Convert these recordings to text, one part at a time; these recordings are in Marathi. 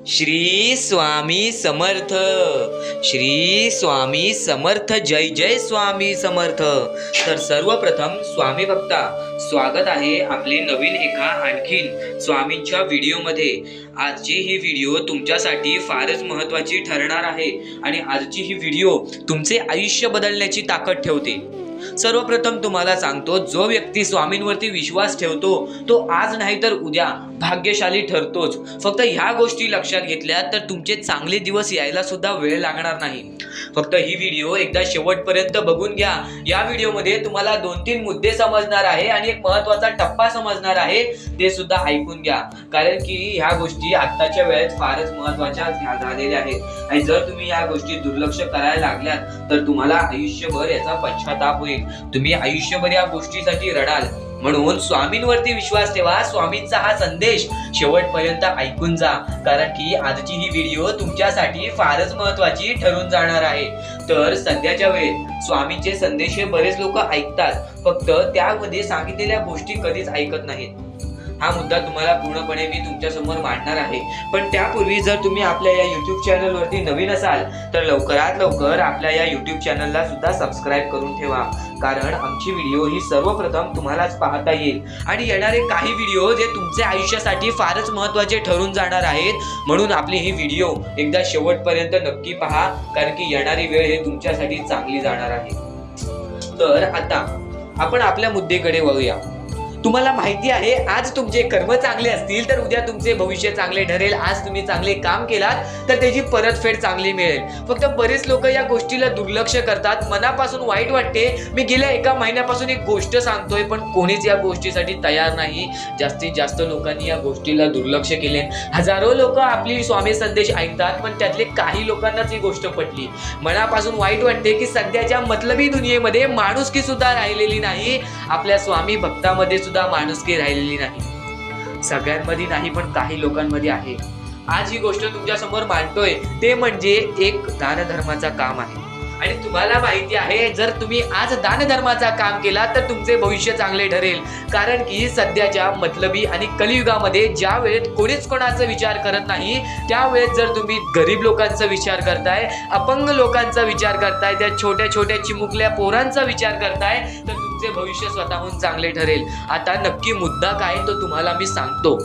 श्री स्वामी समर्थ. श्री स्वामी समर्थ. जय जय स्वामी समर्थ. तर सर्वप्रथम स्वामी भक्ता, स्वागत आहे आपले नवीन एका आणखीन स्वामींच्या व्हिडिओमध्ये. आजची ही व्हिडिओ तुमच्यासाठी फारच महत्त्वाची ठरणार आहे आणि आजची ही व्हिडिओ तुमचे आयुष्य बदलण्याची ताकद ठेवते. सर्वप्रथम तुम्हाला सांगतो, जो व्यक्ती स्वामींवरती विश्वास ठेवतो तो आज नाही तर उद्या भाग्यशाली ठरतोच. फक्त ह्या गोष्टी लक्षात घेतल्या तर तुमचे चांगले दिवस यायला सुद्धा वेळ लागणार नाही. फक्त ही व्हिडिओ एकदा शेवटपर्यंत बघून घ्या. या व्हिडिओमध्ये तुम्हाला 2-3 मुद्दे समजणार आहे आणि एक महत्त्वाचा टप्पा समजणार आहे, ते सुद्धा ऐकून घ्या. कारण की ह्या गोष्टी आत्ताच्या वेळेत फारच महत्त्वाच्या झालेल्या आहेत आणि जर तुम्ही या गोष्टी दुर्लक्ष करायला लागल्यात तर तुम्हाला आयुष्यभर याचा पश्चाताप होईल. तुम्ही आयुष्यभर या गोष्टीसाठी रडाल. म्हणून स्वामींवरती विश्वास ठेवा. स्वामींचा हा संदेश शेवटपर्यंत ऐकून जा, कारण की आजची ही व्हिडिओ तुमच्यासाठी फारच महत्त्वाची ठरून जाणार आहे. तर सध्याच्या वेळेत स्वामींचे संदेश हे बरेच लोक ऐकतात, फक्त त्यामध्ये सांगितलेल्या गोष्टी कधीच ऐकत नाहीत. हा मुद्दा तुम्हाला पूर्णपणे मी तुमच्या समोर मांडणार आहे. पण त्यापूर्वी जर तुम्ही आपल्या या YouTube चॅनलवरती नवीन असाल तर लवकरात लवकर आपल्या या YouTube चॅनलला सुद्धा सबस्क्राईब करून ठेवा, कारण आमची व्हिडिओ ही सर्वप्रथम तुम्हालाच पाहता येईल आणि येणारे काही व्हिडिओ जे तुमच्या आयुष्यासाठी फारच महत्त्वाचे ठरून जाणार आहेत. म्हणून आपली ही व्हिडिओ एकदा शेवटपर्यंत नक्की पहा, कारण की येणारी वेळ हे तुमच्यासाठी चांगली जाणार आहे. तर आता आपण आपल्या मुद्द्याकडे वळूया. तुम्हाला माहिती आहे, आज तुमचे कर्म चांगले असतील तर उद्या तुमचे भविष्य चांगले ठरेल. आज तुम्ही चांगले काम केलात तर त्याची परतफेड चांगली मिळेल. फक्त बरेच लोक या गोष्टीला दुर्लक्ष करतात. मनापासून वाईट वाटते. मी गेल्या 1 महिन्यापासून एक गोष्ट सांगतोय, पण कोणीच या गोष्टीसाठी तयार नाही. जास्तीत जास्त लोकांनी या गोष्टीला दुर्लक्ष केले. हजारो लोक आपली स्वामी संदेश ऐकतात, पण त्यातले काही लोकांनाच ही गोष्ट पटली. मनापासून वाईट वाटते की सध्याच्या मतलबी दुनियेमध्ये माणुसकी सुद्धा राहिलेली नाही. आपल्या स्वामी भक्तामध्ये सुद्धा माणुसकी राहिलेली नाही. सगळ्यांमध्ये नाही, पण काही लोकांमध्ये आहे. आज ही गोष्ट तुमच्या समोर मांडतोय ते म्हणजे एक दानधर्माचा काम आहे. आणि तुम्हाला माहिती आहे, जर तुम्ही आज दानधर्माचा काम केला तर तुमचे भविष्य चांगले ठरेल. कारण की सध्याच्या मतलबी आणि कलियुगामध्ये ज्या वेळेत कोणीच कोणाचा विचार करत नाही, त्यावेळेस जर तुम्ही गरीब लोकांचा विचार करताय, अपंग लोकांचा विचार करताय, त्या छोट्या छोट्या चिमुकल्या पोरांचा विचार करताय, तर तुमचे भविष्य स्वतःहून चांगले ठरेल. आता नक्की मुद्दा काय तो तुम्हाला मी सांगतो.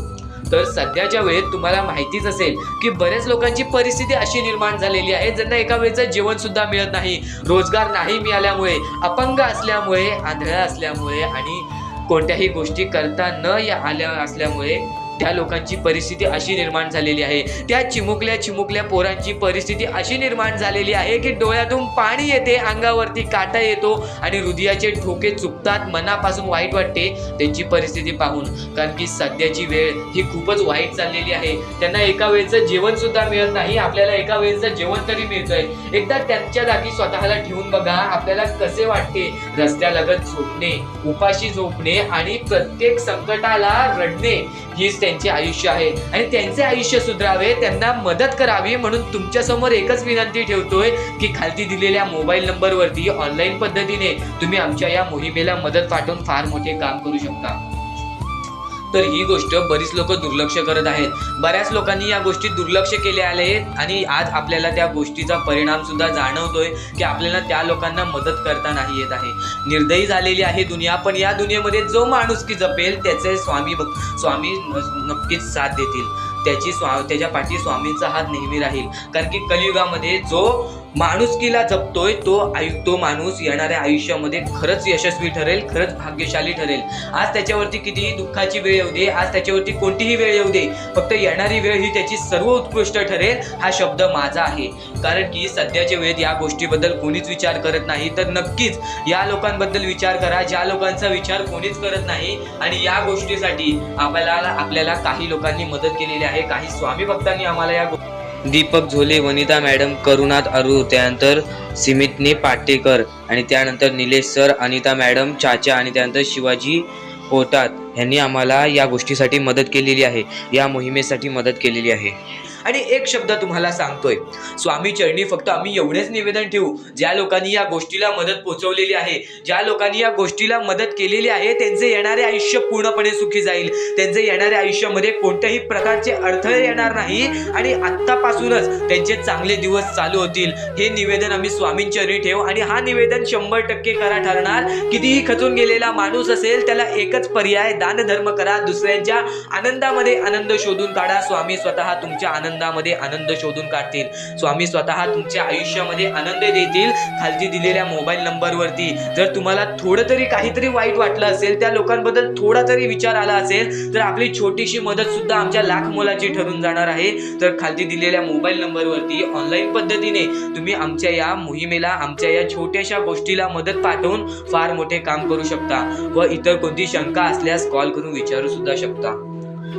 तर सध्याच्या वेळेत तुम्हाला माहितीच असेल की बरेच लोकांची परिस्थिती अशी निर्माण झालेली आहे, ज्यांना एका वेळेचं जेवण सुद्धा मिळत नाही. रोजगार नाही मिळाल्यामुळे, अपंग असल्यामुळे, आंधळा असल्यामुळे आणि कोणत्याही गोष्टी करता न आल्या असल्यामुळे त्या लोकांची परिस्थिती अशी निर्माण झालेली आहे. त्या चिमुकल्या पोरांची परिस्थिती अशी निर्माण झालेली आहे की डोळ्यातून पाणी येते, अंगावरती काटा येतो आणि हृदयाचे ठोके चुकतात. मनापासून वाईट वाटते त्यांची परिस्थिती पाहून, कारण की सध्याची वेळ ही खूपच वाईट चाललेली आहे. त्यांना एका वेळेचं जेवण सुद्धा मिळत नाही. आपल्याला एका वेळेचं जेवण तरी मिळतंय. एकदा त्यांच्या जागी स्वतःला ठेवून बघा, आपल्याला कसे वाटते. रस्त्यालगत झोपणे, उपाशी झोपणे आणि प्रत्येक संकटाला रडणे, हीच त्यांचे आयुष्य आहे. आणि त्यांचे आयुष्य सुधारावे, त्यांना मदत करावी, म्हणून तुमच्या समोर एकच विनंती ठेवतोय की खालती दिलेल्या मोबाईल नंबरवरती ऑनलाईन पद्धतीने तुम्ही आमच्या या मोहिमेला मदत पाठवून फार मोठे काम करू शकता. तर ही गोष्ट बरीच लोक दुर्लक्ष करत आहेत. बऱ्याच लोकांनी या गोष्टी दुर्लक्ष केले आले आणि आज आपल्याला त्या गोष्टीचा परिणाम सुद्धा जाणवतोय की आपल्याला त्या लोकांना मदत करता नाही येत आहे. निर्दयी झालेली आहे दुनिया. पण या दुनियेमध्ये जो माणुसकी जपेल त्याचे स्वामी नक्कीच साथ देतील. त्याच्या पाठी स्वामींचा हात नेहमी राहील. कारण की कलियुगामध्ये जो माणुसकीला जपतोय तो माणूस येणाऱ्या आयुष्यामध्ये खरंच यशस्वी ठरेल, खरंच भाग्यशाली ठरेल. आज त्याच्यावरती कितीही दुःखाची वेळ येऊ दे, आज त्याच्यावरती कोणतीही वेळ येऊ दे, फक्त येणारी वेळ ही त्याची सर्व उत्कृष्ट ठरेल, हा शब्द माझा आहे. कारण की सध्याच्या वेळेत या गोष्टीबद्दल कोणीच विचार करत नाही. तर नक्कीच या लोकांबद्दल विचार करा, ज्या लोकांचा विचार कोणीच करत नाही. आणि या गोष्टीसाठी आपल्याला काही लोकांनी मदत केलेली आहे. काही स्वामी भक्तांनी आम्हाला या दीपक झोले, वनिता मॅडम, करुणात अरू, त्यानंतर सिमितने पाटेकर आणि त्यानंतर निलेश सर, अनिता मॅडम, चाचा आणि त्यानंतर शिवाजी होतात यांनी आम्हाला या गोष्टीसाठी मदत केलेली आहे, या मोहिमेसाठी मदत केलेली आहे. आणि एक शब्द तुम्हाला सांगतोय, स्वामी चरणी फक्त आम्ही एवढेच निवेदन ठेवू, ज्या लोकांनी या गोष्टीला मदत पोहोचवलेली आहे, ज्या लोकांनी या गोष्टीला मदत केलेली आहे, त्यांचे येणारे आयुष्य पूर्णपणे सुखी जाईल, त्यांचे येणाऱ्या आयुष्यामध्ये कोणत्याही प्रकारचे अडथळे येणार नाही आणि आत्तापासूनच त्यांचे चांगले दिवस चालू होतील, हे निवेदन आम्ही स्वामींचरणी ठेवू. आणि हा निवेदन 100% खरा ठरणार. कितीही खचून गेलेला माणूस असेल त्याला एकच पर्याय, दान धर्म करा, दुसऱ्यांच्या आनंदामध्ये आनंद शोधून काढा. स्वामी स्वतः तुमच्या आनंदामध्ये आनंद शोधून काढतील, स्वामी स्वतः तुमच्या आयुष्यामध्ये आनंद देतील. खालती दिलेल्या मोबाईल नंबरवरती जर तुम्हाला थोडं तरी काहीतरी वाईट वाटलं असेल, त्या लोकांबद्दल थोडा तरी विचार आला असेल, तर आपली छोटीशी मदत सुद्धा आमच्या लाख मोलाची ठरून जाणार आहे. तर खालती दिलेल्या मोबाईल नंबरवरती ऑनलाईन पद्धतीने तुम्ही आमच्या या मोहिमेला, आमच्या या छोट्याशा गोष्टीला मदत पाठवून फार मोठे काम करू शकता व इतर कोणती शंका असल्यास कॉल करून विचारू सुद्धा शकता.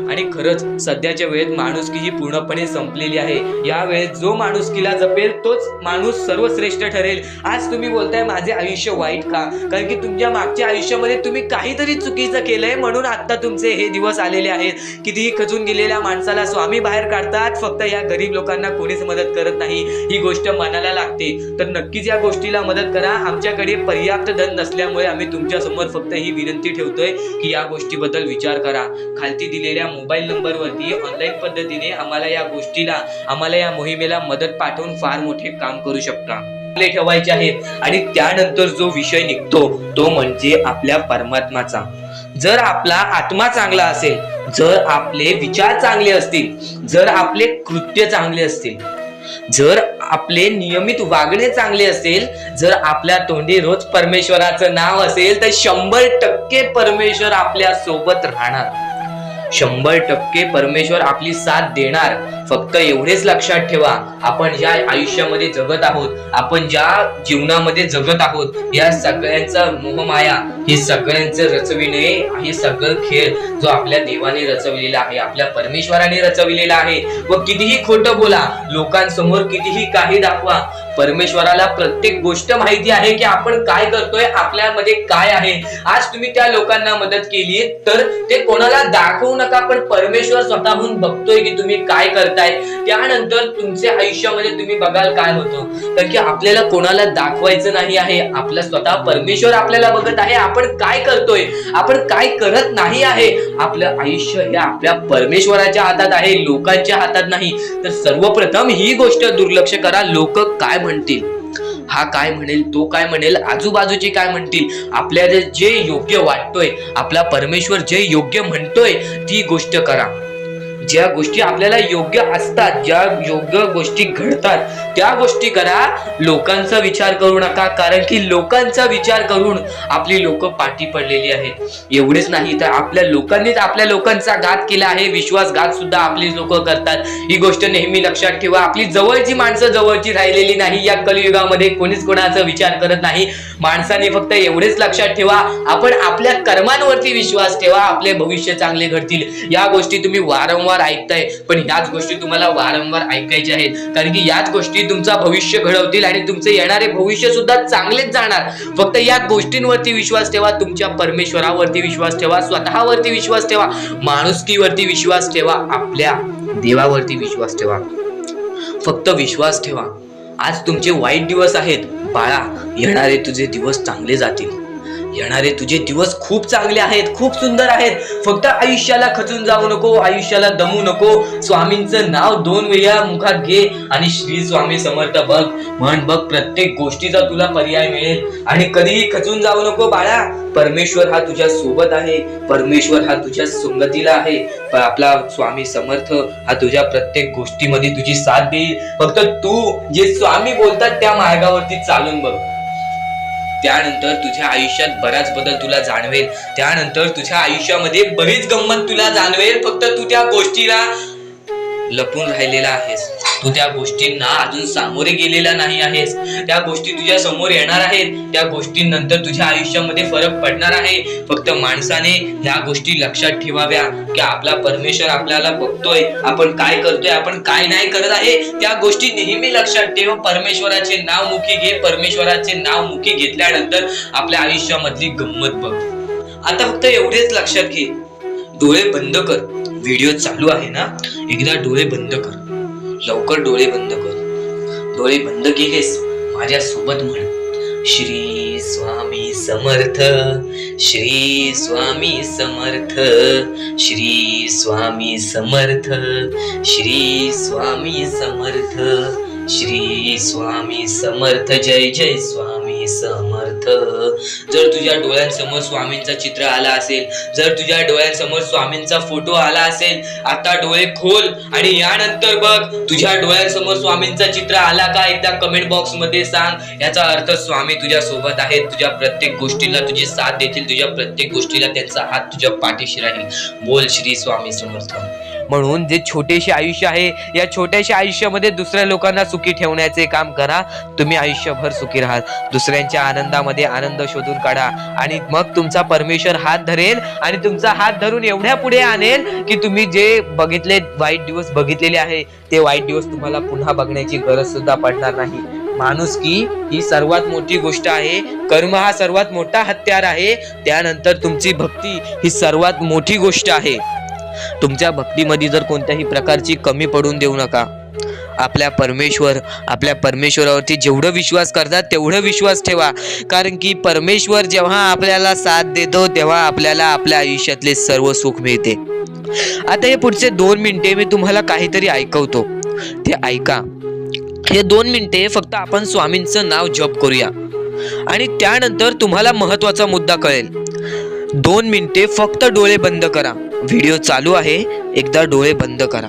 आणि खरंच सध्याच्या वेळेत माणुसकी ही पूर्णपणे संपलेली आहे. या वेळेत जो माणुसकीला जपेल तोच माणूस सर्वश्रेष्ठ ठरेल. आज तुम्ही बोलताय माझे आयुष्य वाईट का? कारण की तुमच्या मागच्या आयुष्यामध्ये तुम्ही काहीतरी चुकीचं केलंय, म्हणून आता तुमचे हे दिवस आलेले आहेत. कितीही खचून गेलेल्या माणसाला स्वामी बाहेर काढतात, फक्त या गरीब लोकांना कोणीच मदत करत नाही. ही गोष्ट मनाला लागते. तर नक्कीच या गोष्टीला मदत करा. आमच्याकडे पर्याप्त धन नसल्यामुळे आम्ही तुमच्या समोर फक्त ही विनंती ठेवतोय की या गोष्टीबद्दल विचार करा. खालती दिलेल्या मोबाईल नंबरवरती ऑनलाईन पद्धतीने आम्हाला या मोहिमेला मदत पाठवून फार मोठे काम करू शकता ठेवायचे आहेत. आणि त्यानंतर जो विषय निघतो तो म्हणजे आपल्या परमात्माचा. जर आपला आत्मा चांगला असेल, जर आपले विचार चांगले असतील, जर आपले कृत्य चांगले असतील, जर आपले नियमित वागणे चांगले असेल, जर आपल्या तोंडी रोज परमेश्वराचं नाव असेल, तर 100% परमेश्वर आपल्या सोबत राहणार. 100% परमेश्वर आपली साथ देणार. फक्त एवढेच लक्षात ठेवा, आपण ज्या आयुष्यामध्ये जगत आहोत, आपण ज्या जीवनामध्ये जगत आहोत, या सगळ्यांचा मोहमाया, हे सगळ्यांचं रचविणे, हे सगळं खेळ जो आपल्या देवाने रचविलेला आहे, आपल्या परमेश्वराने रचविलेला आहे. व कितीही खोटं बोला, लोकांसमोर कितीही काही दाखवा, परमेश्वराला प्रत्येक गोष्ट माहिती आहे की आपण काय करतोय, आपल्यामध्ये काय आहे. आज तुम्ही त्या लोकांना मदत केली तर ते कोणाला दाखवू नका, पण परमेश्वर स्वतःहून बघतोय की तुम्ही काय करताय. त्यानंतर तुमच्या आयुष्यामध्ये तुम्ही बघाल काय होतं. कारण की आपल्याला कोणाला दाखवायचं नाही आहे, आपला स्वतः परमेश्वर आपल्याला बघत आहे. आपण काय करतोय, आपण काय करत नाही आहे. आपलं आयुष्य हे आपल्या परमेश्वराच्या हातात आहे, लोकांच्या हातात नाही. तर सर्वप्रथम ही गोष्ट दुर्लक्ष करा. लोक काय म्हणतील, हा काय म्हणेल, तो काय म्हणेल, आजूबाजूचे काय म्हणतील. आपल्याला जे योग्य वाटतोय, आपला परमेश्वर जे योग्य म्हणतोय ती गोष्ट करा. ज्या गोष्टी आपल्याला योग्य असतात, ज्या योग्य गोष्टी घडतात त्या गोष्टी करा. लोकांचा विचार करू नका, कारण की लोकांचा विचार करून आपली लोक पाठी पडलेली आहेत. एवढेच नाही तर आपल्या लोकांनीच आपल्या लोकांचा घात केला आहे. विश्वासघात सुद्धा आपली लोक करतात. ही गोष्ट नेहमी लक्षात ठेवा. आपली जवळची माणसं जवळची राहिलेली नाही. या कलियुगामध्ये कोणीच कोणाचा विचार करत नाही. माणसाने फक्त एवढेच लक्षात ठेवा, आपण आपल्या कर्मांवरती विश्वास ठेवा, आपले भविष्य चांगले घडतील. या गोष्टी तुम्ही वारंवार ऐकताय, पण याच गोष्टी तुम्हाला वारंवार ऐकायच्या आहेत, कारण की याच गोष्टी तुमचा भविष्य घडवतील आणि तुमचे येणारे भविष्य सुद्धा चांगलेच जाणार. फक्त या गोष्टींवरती विश्वास ठेवा. तुमच्या परमेश्वरावरती विश्वास ठेवा, स्वतःवरती विश्वास ठेवा, माणुसकीवरती विश्वास ठेवा, आपल्या देवावरती विश्वास ठेवा. फक्त विश्वास ठेवा. आज तुमचे वाईट दिवस आहेत बाळा, येणारे तुझे दिवस चांगले जातील. येणारे तुझे दिवस खूप चांगले आहेत, खूप सुंदर आहेत. फक्त आयुष्याला खचून जाऊ नको, आयुष्याला दमू नको. स्वामींचं नाव 2 वेळा मुखात घे आणि श्री स्वामी समर्थ बघ, म्हण बघ. प्रत्येक गोष्टीचा तुला पर्याय मिळेल. आणि कधीही खचून जाऊ नको बाळा. परमेश्वर हा तुझ्या सोबत आहे, परमेश्वर हा तुझ्या संगतीला आहे. आपला स्वामी समर्थ हा तुझ्या प्रत्येक गोष्टीमध्ये तुझी साथ देईल. फक्त तू जे स्वामी बोलतात त्या मार्गावरती चालून बघ. त्यानंतर तुझ्या आयुष्यात बराच बदल तुला जाणवेल. त्यानंतर तुझ्या आयुष्यामध्ये बरीच गंमत तुला जाणवेल. फक्त तू त्या गोष्टीला लपून राहिलेला आहेस. तू त्या गोष्टींना अजून सामोरे गेलेला नाही आहेस. त्या गोष्टी तुझ्या समोर येणार आहेत. त्या गोष्टींनंतर तुझ्या आयुष्यामध्ये फरक पडणार आहे. फक्त माणसाने ह्या गोष्टी लक्षात ठेवाव्या की आपला परमेश्वर आपल्याला बघतोय, आपण काय करतोय, आपण काय नाही करत आहे. त्या गोष्टी नेहमी लक्षात ठेव. परमेश्वराचे नाव मुखी घे. परमेश्वराचे नाव मुखी घेतल्यानंतर आपल्या आयुष्यामधली गंमत बघ. आता फक्त एवढेच लक्षात घे, डोळे बंद कर. व्हिडिओ चालू आहे ना, एकदा डोळे बंद कर. लवकर डोळे बंद कर. डोळे बंद केलेस माझ्या सोबत म्हण, श्री स्वामी समर्थ, श्री स्वामी समर्थ, श्री स्वामी समर्थ, श्री स्वामी समर्थ, श्री स्वामी समर्थ, जय जय स्वामी समर्थ. जर तुझ्या डोळ्यांसमोर स्वामींचं चित्र आला असेल, जर तुझ्या डोळ्यांसमोर स्वामींचा फोटो आला असेल, आता डोळे खोल आणि यानंतर बघ तुझ्या डोळ्यांसमोर स्वामींचा चित्र आला का, एकदा कमेंट बॉक्स मध्ये सांग. याचा अर्थ स्वामी तुझ्या सोबत आहेत, तुझ्या प्रत्येक गोष्टीला तुझी साथ देतील, तुझ्या प्रत्येक गोष्टीला त्यांचा हात तुझ्या पाठीशी राहील. बोल श्री स्वामी समर्थ. म्हणून जे छोटेसे आयुष्य आहे, या छोट्याशा आयुष्यामध्ये दुसऱ्या लोकांना सुखी ठेवण्याचे काम करा. तुम्ही आयुष्यभर सुखी राहाल. दुसऱ्यांच्या आनंदामध्ये आनंद शोधून काढा आणि मग तुमचा परमेश्वर हात धरेल आणि तुमचा हात धरून एवढ्या पुढे आणेल की तुम्ही जे बघितले वाईट दिवस बघितलेले आहे ते वाईट दिवस तुम्हाला पुन्हा बघण्याची गरज सुद्धा पडणार नाही. माणुसकी ही सर्वात मोठी गोष्ट आहे. कर्म हा सर्वात मोठा हत्यार आहे. त्यानंतर तुमची भक्ती ही सर्वात मोठी गोष्ट आहे. तुमच्या भक्तीमध्ये जर कोणत्याही प्रकारची कमी पडून देऊ नका. आपल्या परमेश्वरावरती जेवढं विश्वास करतात तेवढं विश्वास ठेवा. कारण की परमेश्वर जेव्हा आपल्याला साथ देतो तेव्हा आपल्याला आपल्या आयुष्यातले सर्व सुख मिळते. आता हे पुढचे 2 मिनिटे मी तुम्हाला काहीतरी ऐकवतो, ते ऐका. हे 2 मिनिटे फक्त आपण स्वामींचं नाव जप करूया आणि त्यानंतर तुम्हाला महत्वाचा मुद्दा कळेल. 2 मिनिटे फक्त डोळे बंद करा. व्हिडिओ चालू आहे, एकदा डोळे बंद करा.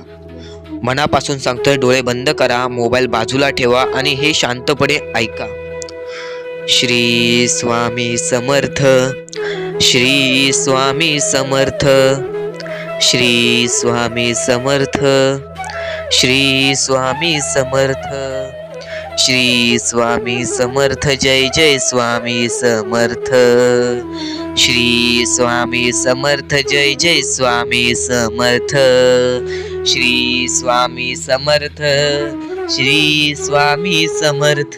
मनापासून सांगतोय, डोळे बंद करा, मोबाईल बाजूला ठेवा आणि हे शांतपणे ऐका. श्री स्वामी समर्थ, श्री स्वामी समर्थ, श्री स्वामी समर्थ, श्री स्वामी समर्थ, श्री स्वामी समर्थ, जय जय स्वामी समर्थ, श्री स्वामी समर्थ, जय जय स्वामी समर्थ, श्री स्वामी समर्थ, श्री स्वामी समर्थ,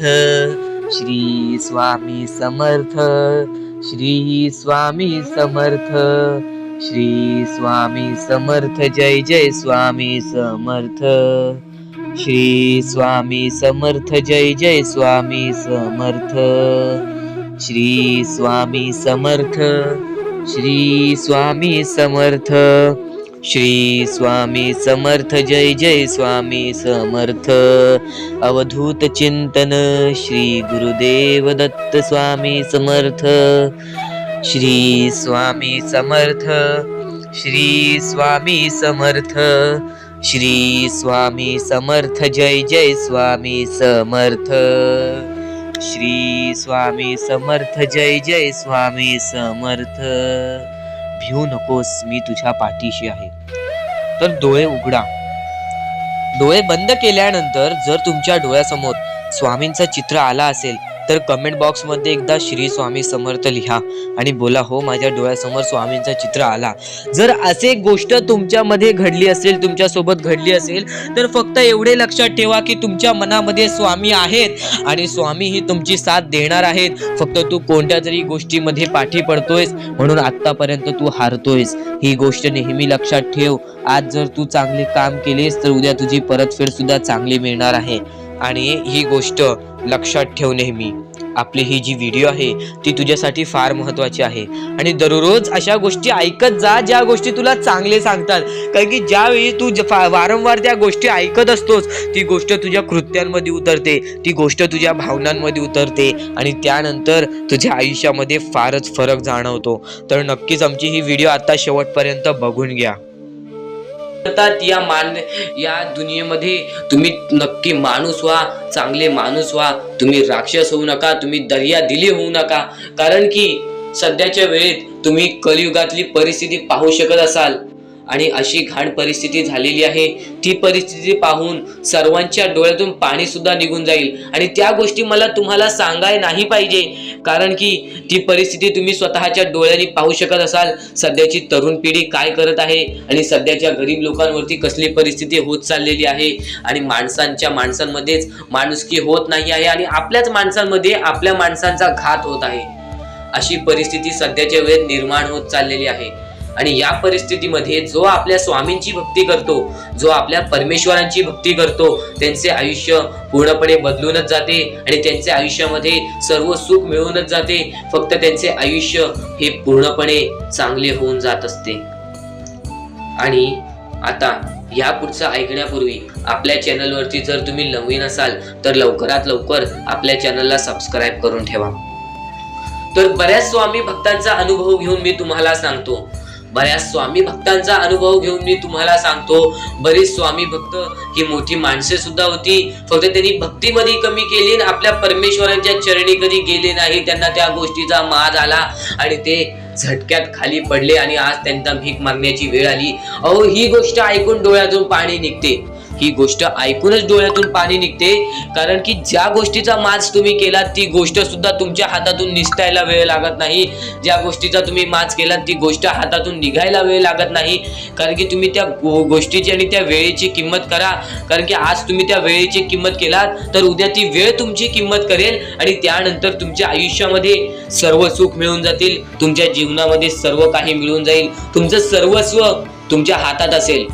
श्री स्वामी समर्थ, श्री स्वामी समर्थ, श्री स्वामी समर्थ, जय जय स्वामी समर्थ, श्री स्वामी समर्थ, जय जय स्वामी समर्थ, श्री स्वामी समर्थ, श्री स्वामी समर्थ, श्री स्वामी समर्थ, जय जय स्वामी समर्थ. अवधूत चिंतन श्री गुरुदेव दत्त स्वामी समर्थ. श्री स्वामी समर्थ, श्री स्वामी समर्थ, श्री स्वामी समर्थ, जय जय स्वामी समर्थ, श्री स्वामी समर्थ, जय जय स्वामी समर्थ. भिऊ नकोस, मी तुझ्या पाठीशी आहे. तर डोळे उघडा. डोळे बंद केल्यानंतर जर तुमच्या डोळ्यासमोर स्वामींचं चित्र आला असेल तर कमेंट बॉक्स मध्ये एकदा श्री स्वामी समर्थ लिहा आणि बोला, हो माझ्या डोळ्यासमोर स्वामींचं चित्र आला. जर असे गोष्ट तुमच्यामध्ये घडली असेल, तुमच्या सोबत घडली असेल, तर फक्त एवढे लक्षात ठेवा की तुमच्या मनामध्ये स्वामी आहेत आणि स्वामी ही तुमची साथ देणार आहेत. फक्त तू कोणत्या तरी गोष्टीमध्ये पाठी पडतोयस म्हणून आतापर्यंत तू हारतोयस. ही गोष्ट नेहमी लक्षात ठेव. आज जर तू चांगले काम केलेस तर उद्या तुझी परतफेड सुद्धा चांगली मिळणार आहे. आणि ही गोष्ट लक्षात ठेव नेहमी. आपली ही जी व्हिडिओ आहे ती तुझ्यासाठी फार महत्वाची आहे आणि दररोज अशा गोष्टी ऐकत जा ज्या गोष्टी तुला चांगले सांगतात. कारण की ज्यावेळी तू वारंवार त्या गोष्टी ऐकत असतोस ती गोष्ट तुझ्या कृत्यांमध्ये उतरते, ती गोष्ट तुझ्या भावनांमध्ये उतरते आणि त्यानंतर तुझ्या आयुष्यामध्ये फारच फरक जाणवतो. तर नक्कीच आमची ही व्हिडिओ आता शेवटपर्यंत बघून घ्या. या दुनियेमध्ये तुम्ही नक्की माणूस व्हा, चांगले माणूस व्हा. तुम्ही राक्षस होऊ नका, तुम्ही दर्या दिली होऊ नका. कारण की सध्याच्या वेळेत तुम्ही कलियुगातली परिस्थिती पाहू शकत असाल आणि अशी घाण परिस्थिती झालेली आहे. ती परिस्थिती पाहून सर्वांच्या डोळ्यातून पाणी सुद्धा निघून जाईल आणि त्या गोष्टी मला तुम्हाला सांगाय नाही पाहिजे. कारण की ती परिस्थिती तुम्ही स्वतःच्या डोळ्यांनी पाहू शकत असाल. सध्याची तरुण पिढी काय करत आहे आणि सध्याच्या गरीब लोकांवरती कसली परिस्थिती होत चाललेली आहे आणि माणसांमध्येच माणुसकी होत नाही आहे आणि आपल्याच माणसांमध्ये आपल्या माणसांचा घात होत आहे. अशी परिस्थिती सध्याच्या वेळेत निर्माण होत चाललेली आहे. आणि या परिस्थितीमध्ये जो आपल्या स्वामींची भक्ती करतो, जो आपल्या परमेश्वरांची भक्ती करतो, त्यांचे आयुष्य पूर्णपणे बदलूनच जाते आणि त्यांच्या आयुष्यामध्ये सर्व सुख मिळूनच जाते. फक्त त्यांचे आयुष्य हे पूर्णपणे चांगले होऊन जात असते. आणि आता या पुढचं ऐकण्यापूर्वी आपल्या चॅनलवरती जर तुम्ही नवीन असाल तर लवकरात लवकर आपल्या चॅनलला सबस्क्राईब करून ठेवा. तर बऱ्याच स्वामी भक्तांचा अनुभव घेऊन मी तुम्हाला सांगतो, बरेच स्वामी भक्त ही मोठी माणसे सुद्धा होती, फक्त त्यांनी भक्तीमध्ये कमी केली आणि आपल्या परमेश्वरांच्या चरणी कधी गेले नाही. त्यांना त्या गोष्टीचा माज आला आणि ते झटक्यात खाली पडले आणि आज त्यांना भीक मागण्याची वेळ आली. अहो, ही गोष्ट ऐकून डोळ्यातून पाणी निघते, कारण की ज्या गोष्टीचा माज तुम्ही केलात ती गोष्ट सुद्धा तुमच्या हातातून निसटायला वेळ लागत नाही. ज्या गोष्टीचा तुम्ही माज केलात ती गोष्ट हातातून निघायला वेळ लागत नाही. कारण की तुम्ही त्या गोष्टीची आणि त्या वेळेची किंमत करा. कारण की आज तुम्ही त्या वेळेची किंमत केलात तर उद्या ती वेळ तुमची किंमत करेल आणि त्यानंतर तुमच्या आयुष्यामध्ये सर्व सुख मिळून जातील. तुमच्या जीवनामध्ये सर्व काही मिळून जाईल. तुमचं सर्वस्व तुमच्या हातात असेल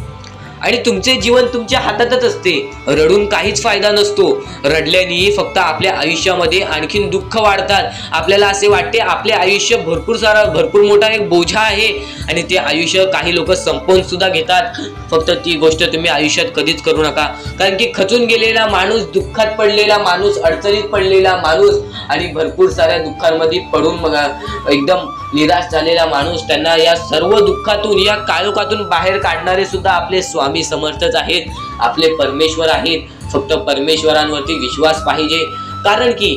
आणि तुमचे जीवन तुमच्या हातातच असते. रडून काहीच फायदा नसतो. रडल्याने फक्त आपल्या आयुष्यामध्ये आणखीन दुःख वाढतात. आपल्याला असे वाटते आपले आयुष्य भरपूर मोठा एक बोझा आहे आणि ते आयुष्य काही लोक संपवून सुद्धा घेतात. फक्त ती गोष्ट तुम्ही आयुष्यात कधीच करू नका. कारण की खचून गेलेला माणूस, दुःखात पडलेला माणूस, अडचणीत पडलेला माणूस आणि भरपूर साऱ्या दुःखांमध्ये पडून एकदम निराश झालेला माणूस, त्यांना या सर्व दुःखातून, या काळोखातून बाहेर काढणारे सुद्धा आपले स्वामी समर्थच आहेत, आपले परमेश्वर आहेत. फक्त परमेश्वरांवरती विश्वास पाहिजे. कारण की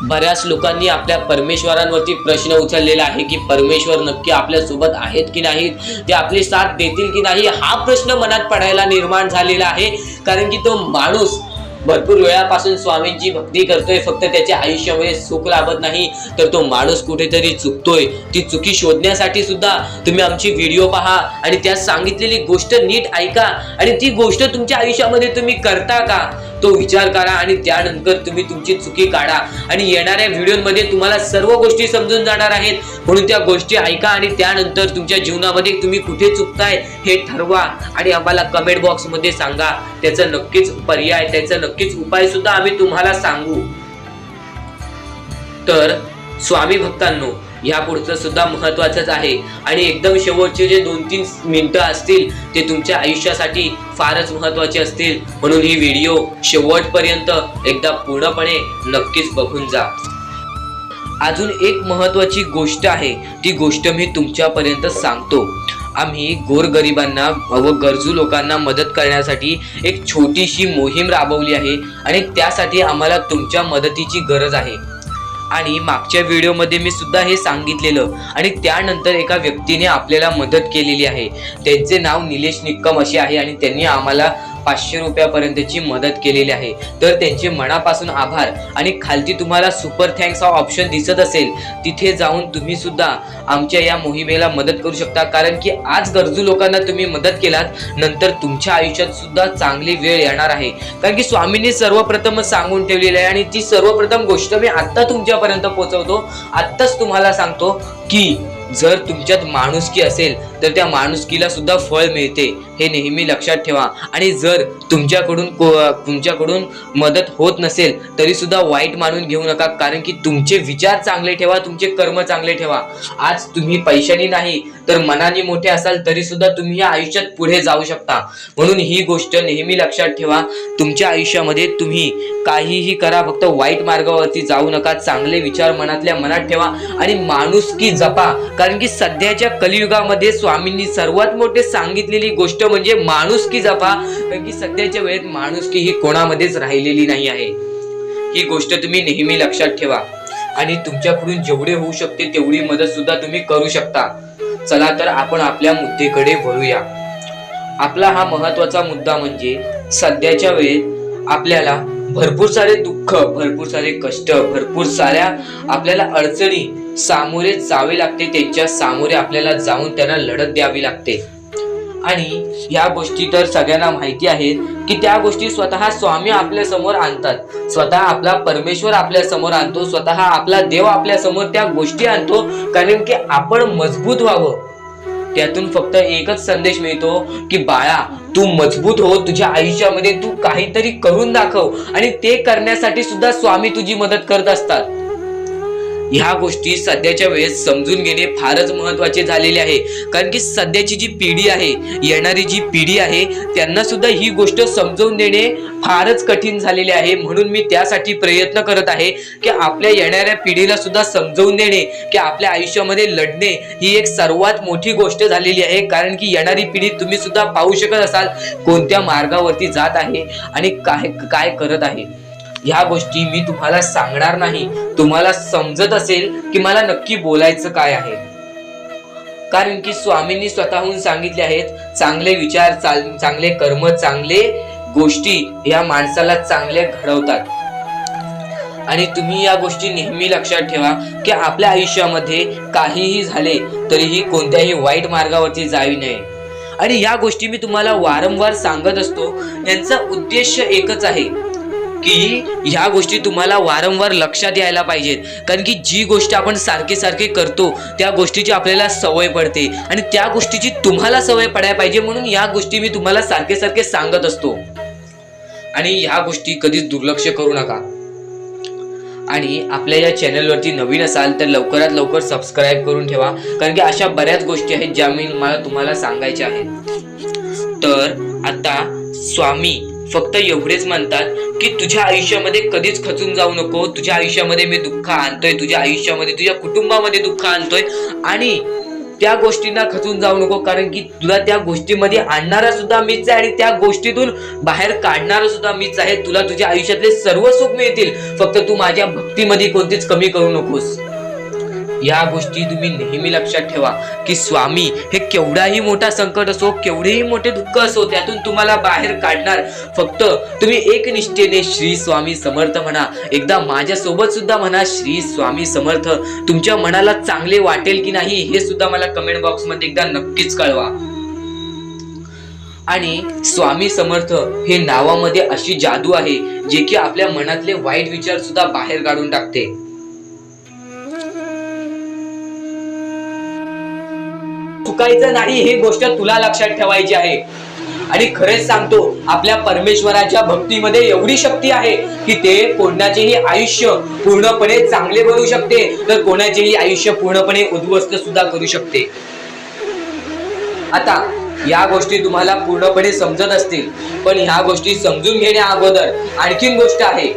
बऱ्याच लोकांनी आपल्या परमेश्वरांवरती प्रश्न उचललेला आहे की परमेश्वर नक्की आपल्या सोबत आहेत की नाहीत, ते आपली साथ देतील की नाही, हा प्रश्न मनात पडायला निर्माण झालेला आहे. कारण की तो माणूस भरपूर वेळापासून स्वामींची भक्ती करतोय, फक्त त्याच्या आयुष्यामध्ये सुख लाभत नाही, तर तो माणूस कुठेतरी चुकतोय. ती चुकी शोधण्यासाठी सुद्धा तुम्ही आमची व्हिडिओ पहा आणि त्यात सांगितलेली गोष्ट नीट ऐका आणि ती गोष्ट तुमच्या आयुष्यामध्ये तुम्ही करता का तो विचार करा आणि त्यानंतर तुम्ही तुमची चुकी काढा. आणि येणाऱ्या व्हिडिओमध्ये तुम्हाला सर्व गोष्टी समजून जाणार आहेत, म्हणून त्या गोष्टी ऐका आणि त्यानंतर तुमच्या जीवनामध्ये तुम्ही कुठे चुकताय हे ठरवा आणि आम्हाला कमेंट बॉक्स मध्ये सांगा. त्याचं नक्कीच पर्याय, त्याचं नक्कीच उपाय सुद्धा आम्ही तुम्हाला सांगू. तर स्वामी भक्तांनो, या पुढचं सुद्धा महत्वाचंच आहे आणि एकदम शेवटचे जे 2-3 मिनिटं असतील ते तुमच्या आयुष्यासाठी फारच महत्वाचे असतील. म्हणून ही व्हिडिओ शेवटपर्यंत एकदा पूर्णपणे नक्कीच बघून जा. अजून एक महत्वाची गोष्ट आहे, ती गोष्ट मी तुमच्यापर्यंत सांगतो. आम्ही गोरगरिबांना व गरजू लोकांना मदत करण्यासाठी एक छोटीशी मोहीम राबवली आहे आणि त्यासाठी आम्हाला तुमच्या मदतीची गरज आहे. आणि मागच्या व्हिडिओमध्ये मी सुद्धा हे सांगितलेलं आणि त्यानंतर एका व्यक्तीने आपल्याला मदत केलेली आहे. त्यांचे नाव निलेश निक्कम असे आहे आणि त्यांनी आम्हाला 500 रुपयापर्यंतची मदत केलेली आहे. तर त्यांचे मनापासून आभार. आणि खालती तुम्हाला सुपर थँक्स हा ऑप्शन दिसत असेल, तिथे जाऊन तुम्ही सुद्धा आमच्या या मोहिमेला मदत करू शकता. कारण की आज गरजू लोकांना तुम्ही मदत केलात, नंतर तुमच्या आयुष्यात सुद्धा चांगली वेळ येणार आहे. कारण की स्वामींनी सर्वप्रथम सांगून ठेवलेली आहे आणि ती सर्वप्रथम गोष्ट मी आत्ता तुमच्यापर्यंत पोहोचवतो. आत्ताच तुम्हाला सांगतो की जर तुमच्यात माणुसकी असेल तर त्या माणुसकीला सुद्धा फळ मिळते, हे नेहमी लक्षात ठेवा. आणि जर तुमच्याकडून मदत होत नसेल तरी सुद्धा वाईट मानून घेऊ नका. कारण की तुमचे विचार चांगले ठेवा, तुमचे कर्म चांगले ठेवा. आज तुम्ही पैशाने नाही तर मनाने मोठे असाल तरी सुद्धा तुम्ही या आयुष्यात पुढे जाऊ शकता. म्हणून ही गोष्ट नेहमी लक्षात ठेवा. तुमच्या आयुष्यामध्ये तुम्ही काहीही करा, फक्त वाईट मार्गावरती जाऊ नका. चांगले विचार मनातल्या मनात ठेवा आणि माणुसकी जपा. कारण की सध्याच्या कलियुगामध्ये स्वामींनी सर्वात मोठे सांगितलेली गोष्ट म्हणजे माणुसकी जपा. कारण की सध्याच्या वेळेत माणुसकी ही कोणामध्येच राहिलेली नाही आहे. ही गोष्ट तुम्ही नेहमी लक्षात ठेवा आणि तुमच्याकडून जेवढे होऊ शकते तेवढी मदत सुद्धा तुम्ही करू शकता. चला तर आपण आपल्या मुद्द्याकडे वळूया. आपला हा महत्वाचा मुद्दा म्हणजे सध्याच्या वेळेत आपल्याला भरपूर सारे दुःख, भरपूर सारे कष्ट, भरपूर साऱ्या आपल्याला अडचणी सामोरे जावे लागते. त्यांच्या सामोरे आपल्याला जाऊन त्यांना लढत द्यावी लागते. आणि या गोष्टी तर सगळ्यांना माहिती आहेत की त्या गोष्टी स्वतः स्वामी आपल्या समोर आणतात, स्वतः आपला परमेश्वर आपल्या समोर आणतो, स्वतः आपला देव आपल्या समोर त्या गोष्टी आणतो. कारण की आपण मजबूत व्हावं, त्यातून फक्त एकच संदेश मिळतो की बाळा, तू मजबूत हो, तुझ्या आयुष्यामध्ये तू काहीतरी करून दाखव, आणि ते करण्यासाठी सुद्धा स्वामी तुझी मदत करत असतात. ह्या गोष्टी सध्याच्या वेळेस समजून घेणे फारच महत्वाचे झालेले आहे. कारण की सध्याची जी पिढी आहे, येणारी जी पिढी आहे, त्यांना सुद्धा ही गोष्ट समजून देणे फारच कठीण झालेले आहे. म्हणून मी त्यासाठी प्रयत्न करत आहे की आपल्या येणाऱ्या पिढीला सुद्धा समजवून देणे की आपल्या आयुष्यामध्ये लढणे ही एक सर्वात मोठी गोष्ट झालेली आहे. कारण की येणारी पिढी तुम्ही सुद्धा पाहू शकत असाल कोणत्या मार्गावरती जात आहे आणि काय काय करत आहे. ह्या गोष्टी मी तुम्हाला सांगणार नाही. तुम्हाला समजत असेल की मला नक्की बोलायचं काय आहे. कारण की स्वामींनी स्वतःहून सांगितले आहेत, चांगले विचार, चांगले कर्म, चांगले गोष्टी या माणसाला चांगले घडवतात. आणि तुम्ही या गोष्टी नेहमी लक्षात ठेवा की आपल्या आयुष्यामध्ये काहीही झाले तरीही कोणत्याही वाईट मार्गावरती जाऊ नये. आणि या गोष्टी मी तुम्हाला वारंवार सांगत असतो. यांचा उद्देश एकच आहे की ह्या गोष्टी तुम्हाला वारंवार लक्षात यायला पाहिजेत. कारण की जी गोष्ट आपण सारखे सारखे करतो त्या गोष्टीची आपल्याला सवय पडते, आणि त्या गोष्टीची तुम्हाला सवय पडायला पाहिजे म्हणून या गोष्टी मी तुम्हाला सारखे सारखे सांगत असतो. आणि ह्या गोष्टी कधीच दुर्लक्ष करू नका. आणि आपल्या या चॅनलवरती नवीन असाल तर लवकरात लवकर सबस्क्राईब करून ठेवा. कारण की अशा बऱ्याच गोष्टी आहेत ज्या मी मला तुम्हाला सांगायच्या आहेत. तर आता स्वामी फक्त एवढेच म्हणतात की तुझ्या आयुष्यामध्ये कधीच खचून जाऊ नको. तुझ्या आयुष्यामध्ये मी दुःख आणतोय, तुझ्या आयुष्यामध्ये, तुझ्या कुटुंबामध्ये दुःख आणतोय, आणि त्या गोष्टींना खचून जाऊ नको. कारण की तुला त्या गोष्टीमध्ये आणणारा सुद्धा मीच आहे, आणि त्या गोष्टीतून बाहेर काढणारा सुद्धा मीच आहे. तुला तुझ्या आयुष्यातले सर्व सुख मिळतील, फक्त तू माझ्या भक्तीमध्ये कोणतीच कमी करू नकोस. या गोष्टी तुम्ही नेहमी लक्षात ठेवा की स्वामी हे केवढाही मोठा संकट असो, केवढेही मोठे दुःख असो, त्यातून तुम्हाला बाहेर काढणार. फक्त तुम्ही एक निष्ठेने श्री स्वामी समर्थ म्हणा. एकदा माझ्या सोबत सुद्धा म्हणा श्री स्वामी समर्थ. तुमच्या मनाला चांगले वाटेल की नाही हे सुद्धा मला कमेंट बॉक्स मध्ये एकदा नक्कीच कळवा. आणि स्वामी समर्थ हे नावामध्ये अशी जादू आहे जे की आपल्या मनातले वाईट विचार सुद्धा बाहेर काढून टाकते. चुकायचं नाही ही गोष्ट तुला लक्षात ठेवायची आहे. आणि खरेच सांगतो, आपल्या परमेश्वराच्या भक्तीमध्ये एवढी शक्ती आहे की ते कोणाचेही आयुष्य पूर्णपणे चांगले बनवू शकते, तर कोणाचेही आयुष्य पूर्णपणे उद्ध्वस्त सुद्धा करू शकते. आता या गोष्टी तुम्हाला पूर्णपणे समजत असतील, पण ह्या गोष्टी समजून घेण्या अगोदर आणखीन गोष्ट आहे.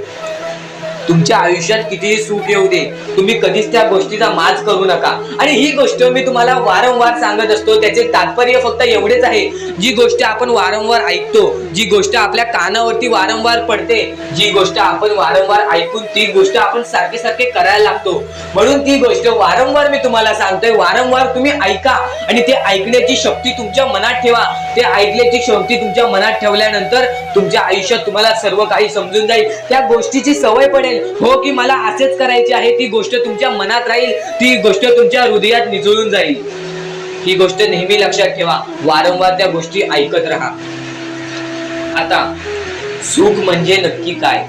तुमच्या आयुष्यात कितीही सुख येऊ दे, तुम्ही कधीच त्या गोष्टीचा माज करू नका. आणि ही गोष्ट मी तुम्हाला वारंवार सांगत असतो. त्याचे तात्पर्य फक्त एवढेच आहे, जी गोष्ट आपण वारंवार ऐकतो, जी गोष्ट आपल्या कानावरती वारंवार पडते, जी गोष्ट आपण वारंवार ऐकून ती गोष्ट आपण सारखे सारखे करायला लागतो, म्हणून ती गोष्ट वारंवार मी तुम्हाला सांगतोय. वारंवार तुम्ही ऐका आणि ते ऐकण्याची शक्ती तुमच्या मनात ठेवा. ते ऐकण्याची शक्ती तुमच्या मनात ठेवल्यानंतर तुमच्या आयुष्यात तुम्हाला सर्व काही समजून जाईल. त्या गोष्टीची सवय पडेल. हो की मला असेच करायचे आहे, ती गोष्ट तुमच्या मनात राहील, ती गोष्ट तुमच्या हृदयात निजळून जाईल. ही गोष्ट नेहमी लक्षात ठेवा. वारंवार त्या गोष्टी ऐकत राहा. आता सुख म्हणजे नक्की काय?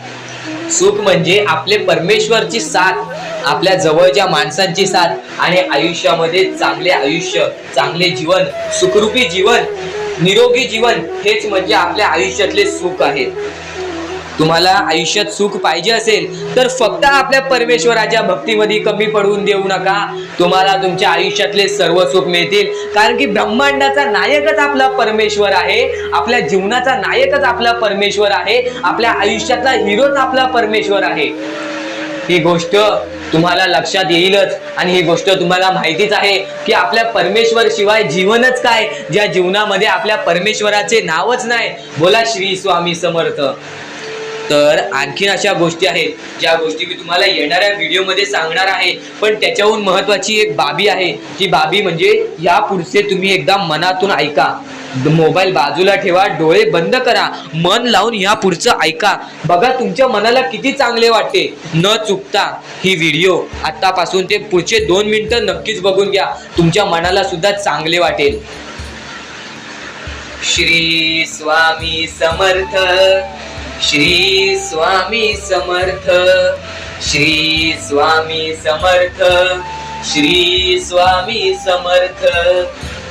सुख म्हणजे आपले परमेश्वरची साथ, आपल्या जवळच्या माणसांची साथ, आणि आयुष्यामध्ये चांगले आयुष्य, चांगले जीवन, सुखरूपी जीवन, निरोगी जीवन, हेच म्हणजे आपल्या आयुष्यातले सुख आहे. तुम्हाला आयुष्यात सुख पाहिजे असेल तर फक्त आपल्या परमेश्वराच्या भक्तीमध्ये कमी पडून देऊ नका. तुम्हाला तुमच्या आयुष्यातले सर्व सुख मिळतील. कारण की ब्रह्मांडाचा नायकच आपला परमेश्वर आहे. आपल्या जीवनाचा नायकच आपला परमेश्वर आहे. आपल्या आयुष्यातला हिरोच आपला परमेश्वर आहे. ही गोष्ट तुम्हाला लक्षात येईलच. आणि ही गोष्ट तुम्हाला माहितीच आहे की आपल्या परमेश्वर शिवाय जीवनच काय, ज्या जीवनामध्ये आपल्या परमेश्वराचे नावच नाही. बोला श्री स्वामी समर्थ. तर आणखीन अशा गोष्टी आहेत ज्या गोष्टी मी तुम्हाला येणाऱ्या व्हिडिओमध्ये सांगणार आहे. पण त्याच्याहून महत्वाची एक बाबी आहे. ती बाबी म्हणजे या पुढचे तुम्ही एकदा मनातून ऐका. मोबाईल बाजूला ठेवा, डोळे बंद करा, मन लावून या पुढचं ऐका. बघा तुमच्या मनाला किती चांगले वाटते. न चुकता ही व्हिडिओ आतापासून ते पुढचे 2 मिनिटं नक्कीच बघून घ्या. तुमच्या मनाला सुद्धा चांगले वाटेल. श्री स्वामी समर्थ, श्री स्वामी समर्थ, श्री स्वामी समर्थ, श्री स्वामी समर्थ.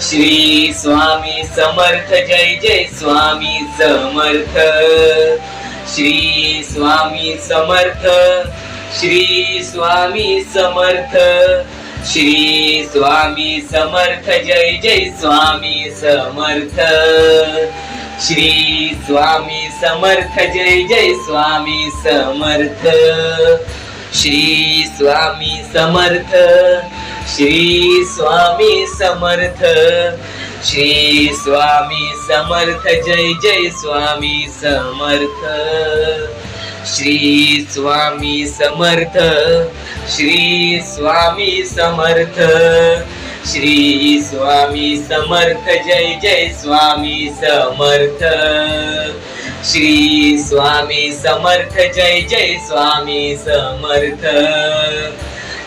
श्री स्वामी समर्थ जय जय स्वामी समर्थ श्री स्वामी समर्थ श्री स्वामी समर्थ श्री स्वामी समर्थ जय जय स्वामी समर्थ श्री स्वामी समर्थ जय जय स्वामी समर्थ श्री स्वामी समर्थ श्री स्वामी समर्थ श्री स्वामी समर्थ जय जय स्वामी समर्थ श्री स्वामी समर्थ श्री स्वामी समर्थ श्री स्वामी समर्थ जय जय स्वामी समर्थ श्री स्वामी समर्थ जय जय स्वामी समर्थ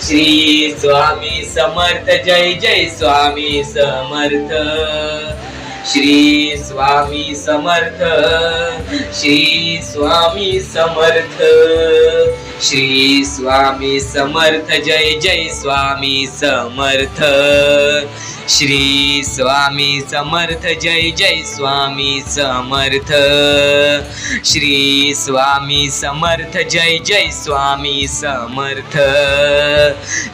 श्री स्वामी समर्थ जय जय स्वामी समर्थ श्री स्वामी समर्थ श्री स्वामी समर्थ श्री स्वामी समर्थ जय जय स्वामी समर्थ श्री स्वामी समर्थ जय जय स्वामी समर्थ श्री स्वामी समर्थ जय जय स्वामी समर्थ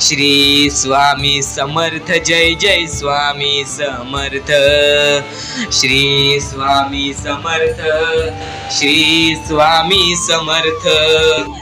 श्री स्वामी समर्थ जय जय स्वामी समर्थ श्री स्वामी समर्थ श्री स्वामी समर्थ।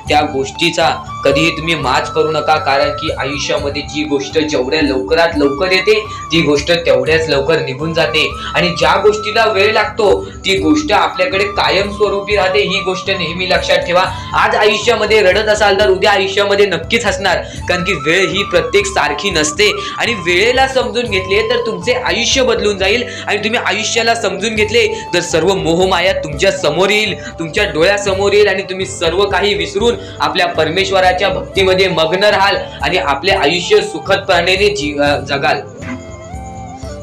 त्या गोष्टीचा कधीही तुम्ही माच करू नका, कारण की आयुष्यामध्ये जी गोष्ट जेवढ्या लवकरात लवकर येते ती गोष्ट तेवढ्याच लवकर निघून जाते, आणि ज्या गोष्टीला वेळ लागतो ती गोष्ट आपल्याकडे कायम स्वरूपी राहते। ही गोष्ट नेहमी लक्षात ठेवा। आज आयुष्यामध्ये रडत असाल तर उद्या आयुष्यामध्ये नक्कीच हसणार, कारण की वेळ ही प्रत्येक सारखी नसते, आणि वेळेला समजून घेतले तर तुमचे आयुष्य बदलून जाईल, आणि तुम्ही आयुष्याला समजून घेतले तर सर्व मोहमाया तुमच्या समोर येईल, तुमच्या डोळ्यासमोर येईल, आणि तुम्ही सर्व काही विसरून आपल्या परमेश्वराच्या भक्तीमध्ये मग्न राहाल आणि आपले आयुष्य सुखदपणे जगाल।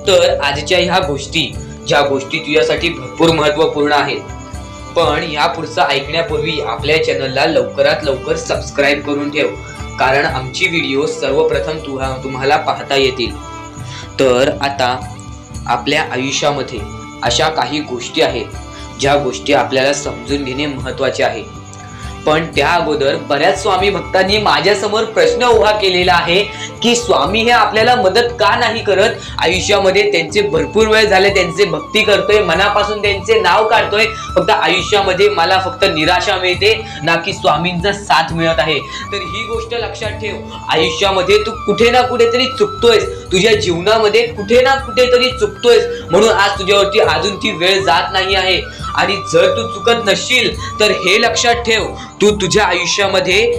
तर आजच्या ह्या गोष्टी, ज्या गोष्टी तुझ्यासाठी भरपूर महत्वपूर्ण आहेत, पण या पुढचं ऐकण्यापूर्वी आपल्या चॅनलला लवकरात लवकर सबस्क्राईब करून ठेव, कारण आमची व्हिडिओ सर्वप्रथम तुम्हाला पाहता येतील। तर आता आपल्या आयुष्यामध्ये अशा काही गोष्टी आहेत ज्या गोष्टी आपल्याला समजून घेणे महत्त्वाचे आहे, पण त्या अगोदर बऱ्याच स्वामी भक्तांनी माझ्यासमोर प्रश्न उभा केलेला आहे की स्वामी हे आपल्याला मदत का नाही करत। आयुष्यामध्ये त्यांचे भरपूर वेळ झाले, त्यांचे भक्ती करतोय, मनापासून त्यांचे नाव काढतोय, फक्त आयुष्यामध्ये मला फक्त निराशा मिळते, ना की स्वामींचा साथ मिळत आहे। तर ही गोष्ट लक्षात ठेव, आयुष्यामध्ये तू कुठे ना कुठेतरी चुकतोयस, तुझ्या जीवनामध्ये कुठे ना कुठेतरी चुकतोयस, म्हणून आज तुझ्यावरती अजून ती वेळ जात नाही आहे। आणि जर तू चुकत नसशील तर हे लक्षात ठेव, तू तुझ्या आयुष्यामध्ये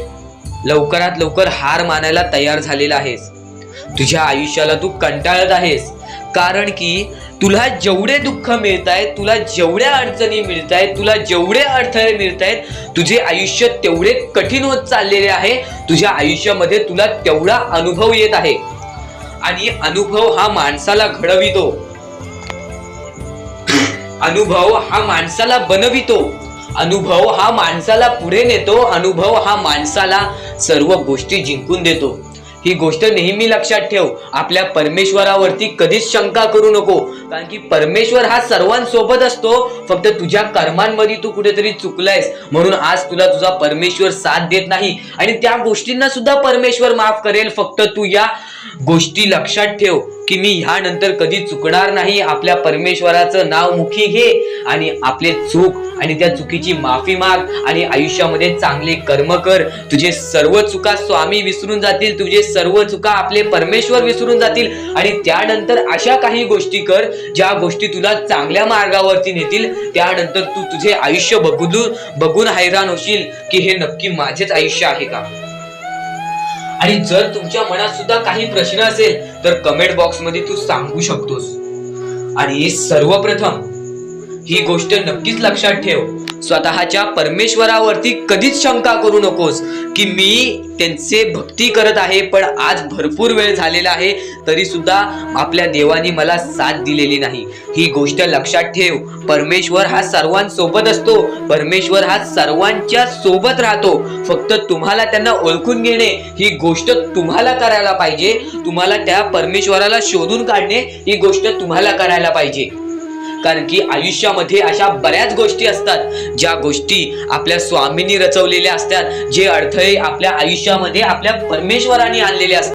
लवकरात लवकर हार मानायला तयार झालेला आहेस। तुझ्या आयुष्याला तू कंटाळत आहेस, कारण की तुला जेवढे दुःख मिळतायत, तुला जेवढ्या अडचणी मिळतायत, तुला जेवढे अडथळे मिळतायत, तुझे आयुष्य तेवढे कठीण होत चाललेले आहे। तुझ्या आयुष्यामध्ये तुला तेवढा अनुभव येत आहे, आणि अनुभव हा माणसाला घडवितो, अनुभव हा माणसाला बनवितो, अनुभव हा माणसाला पुढे नेतो, अनुभव हा माणसाला सर्व गोष्टी जिंकून देतो। ही गोष्ट नेहमी लक्षात ठेव। आपल्या परमेश्वरावरती कधीच शंका करू नको, कारण की परमेश्वर हा सर्वांसोबत असतो, फक्त तुझ्या कर्मांमध्ये तू कुठेतरी चुकलायस, म्हणून आज तुला तुझा परमेश्वर साथ देत नाही, आणि त्या गोष्टींना सुद्धा परमेश्वर माफ करेल। फक्त तू या गोष्टी लक्षात ठेव की मी ह्यानंतर कधी चुकणार नाही। आपल्या परमेश्वराचं नाव मुखी घे आणि आपले चूक आणि त्या चुकीची माफी माग, आणि आयुष्यामध्ये चांगले कर्म कर। तुझे सर्व चुका स्वामी विसरून जातील, तुझे सर्व चुका आपले परमेश्वर विसरून जातील, आणि त्यानंतर अशा काही गोष्टी कर ज्या गोष्टी तुला चांगल्या मार्गावरती नेतील। त्यानंतर तू तुझे आयुष्य बघून हैराण होशील की हे नक्की माझेच आयुष्य आहे का। आणि जर तुमच्या मनात सुद्धा काही प्रश्न असेल तर कमेंट बॉक्स मध्ये तू सांगू शकतोस। आणि सर्वप्रथम ही गोष्ट नक्कीच लक्षात ठेव. स्वतःच्या परमेश्वरावरती कधीच शंका करू नकोस की मी त्यांचे भक्ती करत आहे पण आज भरपूर वेळ झालेला आहे तरी सुद्धा आपल्या देवानी मला साथ दिलेली नाही. ही गोष्ट लक्षात ठेव. परमेश्वर हा सर्वांसोबत असतो. परमेश्वर हा सर्वांच्या सोबत राहतो. फक्त तुम्हाला त्यांना ओळखून घेणे ही गोष्ट तुम्हाला करायला पाहिजे. तुम्हाला त्या परमेश्वराला शोधून काढणे ही गोष्ट तुम्हाला करायला पाहिजे. कारण की आयुष्यामध्ये अशा बऱ्याच गोष्टी असतात ज्या गोष्टी आपल्या स्वामींनी रचवलेल्या असतात. जे अडथळे आपल्या आयुष्यामध्ये आपल्या परमेश्वराने आणलेले असतात.